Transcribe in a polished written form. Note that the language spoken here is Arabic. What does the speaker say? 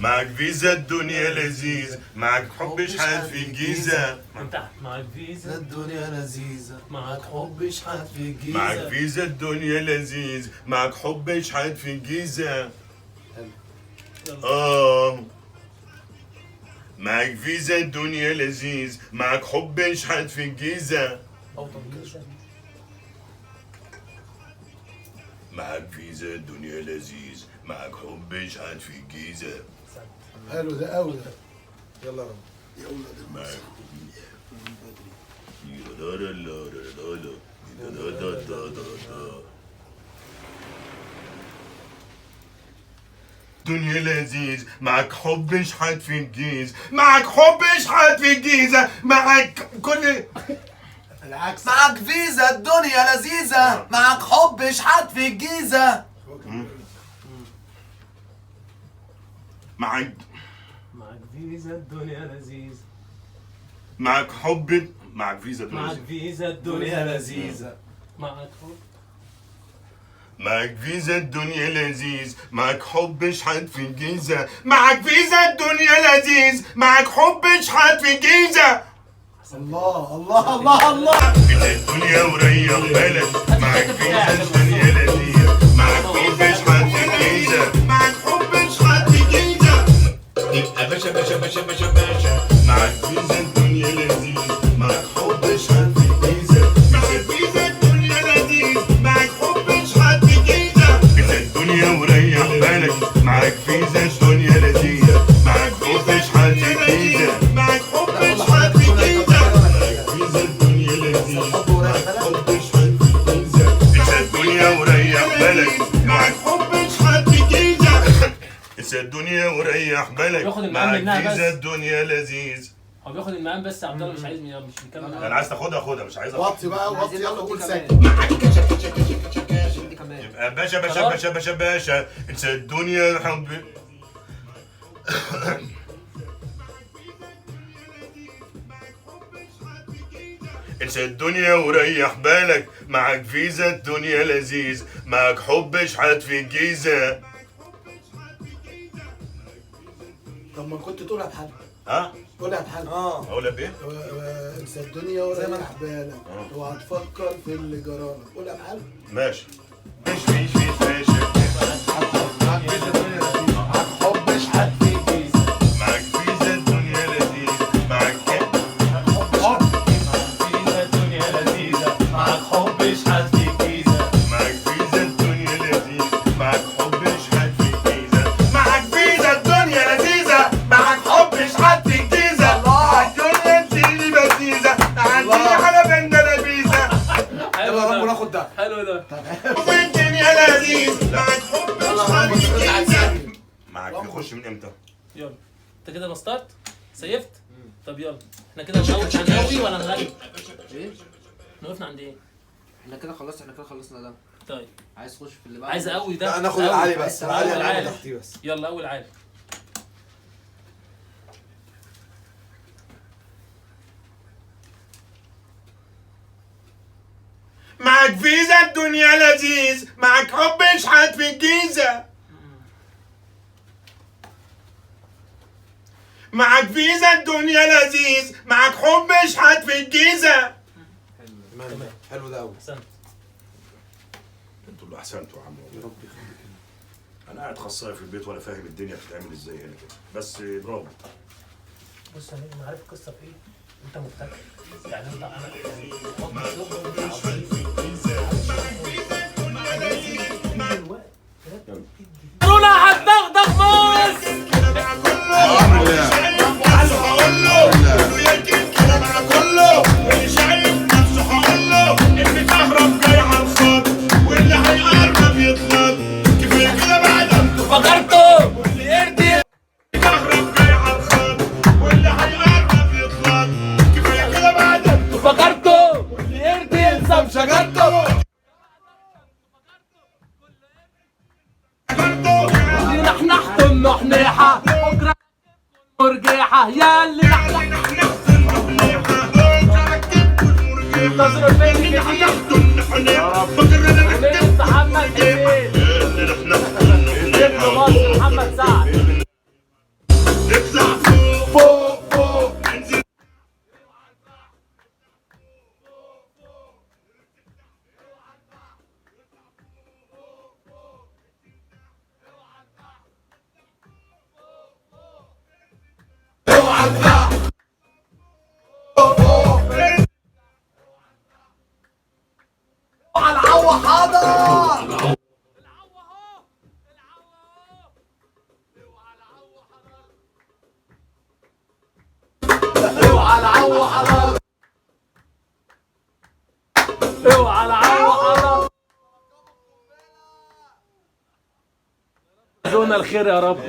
معك فيزا الدنيا لذيذ، معك حب شحات في الجيزة. من تحت. معك فيزا الدنيا لذيذة، معك حب شحات في الجيزة. معك فيزا الدنيا لذيذ، معك حب شحات في الجيزة. معك فيزا الدنيا لذيذ، معك حب شحات في الجيزة. معك فيزا الدنيا لذيذ، معك حب شحات في الجيزة. حلو ده قوي ده. يلا رب يا معك دنيا لذيذ، معك حب شحات في الجيزة، معك حب شحات في الجيزة، معك كل العكس. معك فيزا الدنيا لذيذة، معك حب شحات في الجيزة. معك فيزا الدنيا لذيذ، معك حب، معك فيزا الدنيا معك لذيذ. فيزا الدنيا لذيذة، معك حب، معك فيزا الدنيا لذيذ، معك حب شحات في الجيزة، معك فيزا الدنيا لذيذ، معك حب شحات في الجيزة. الله الله الله الله. الدنيا وريح بالك، معك فيزا الدنيا لذيذ، معك حب شحات في الجيزة، معك حب شحات في الجيزة. يبقى باشا باشا باشا باشا باشا، معك فيزا الدنيا لذيذ، معك حب شحات في الجيزة، معك فيزا الدنيا لذيذ، معك حب شحات في الجيزة. الدنيا وريح بالك، معك فيزا الدنيا لذيذ، معك حب شحات في الجيزة، معك حب شحات في الجيزة. فيزا الدنيا لذيذ، معك حب شحات في الجيزة. الدنيا وريح بالك، معك حب شحات في الجيزة. الدنيا وريح بالك، بياخد المقام منها معك بس. فيزا الدنيا لذيذ. هو بياخد المقام بس. عبد الله مش عايز مش مكمل. انا عايز تاخدها خدها، مش عايز وطي بقى وطي، يلا قول ساكت. يبقى باشا باشا باشا باشا باشا، انسى الدنيا حبي. انسى الدنيا وريح بالك، معك فيزا الدنيا لذيذ، معك حب شحات في الجيزة. طب ما كنت تقولها بحل. ها؟ قولها بحل. اقولها بايه؟ انسى الدنيا وريح بالك، اوعى تفكر في اللي جرالك. قولها بحل. ماشي. فيش معك فيزا الدنيا لذيذة، معك حب شحات في الجيزة. معك فيزا الدنيا لذيذ، معك فيزا الدنيا لذيذة، معك حب شحات في الجيزة. معك فيزا الدنيا لذيذ، معك حب شحات في الجيزة. معك فيزا الدنيا لذيذة، معك حب شحات في الجيزة. الدنيا تجيلي بزيزة، عندي على بنت لذيذة. يلا رب ناخد ده. حلو ده. الدنيا لذيذ، معك حب شحات في الجيزة. معك نخش من امتى؟ يلا انت كده مستارت سيفت. طب يلا احنا كده هنقوي ولا نغني؟ ايه؟ احنا وقفنا عند ايه؟ احنا كده خلصنا ده. طيب عايز تخش في اللي بعده؟ عايز اقوي ده. لا ناخد أقوي. العالي بس، أول العالي عالي. انا تحتيه بس. يلا اول عالي. معك فيزا الدنيا لذيذ، معك حب شحات في الجيزة. معك فيزا الدنيا لذيذ، معك حب شحات في الجيزة. تمام. حلو ده قوي. احسنت. انتوا اللي احسنتوا يا عم. يا رب يخليك. انا قاعد خصايه في البيت ولا فاهم الدنيا بتتعمل ازاي هنا كده، بس برافو. بص انا عارف القصه في ايه؟ انت مبتكر يعني انت انا رونا هتدغدغ مصر. نحنحت النحنيحة بكرة مرجيحة يا اللي تصرف مني كتير محمد حسين ابن مصر محمد سعد. على العو حاضر. اوعى العو حضر. اوعى العو حضر. زونا الخير يا رب.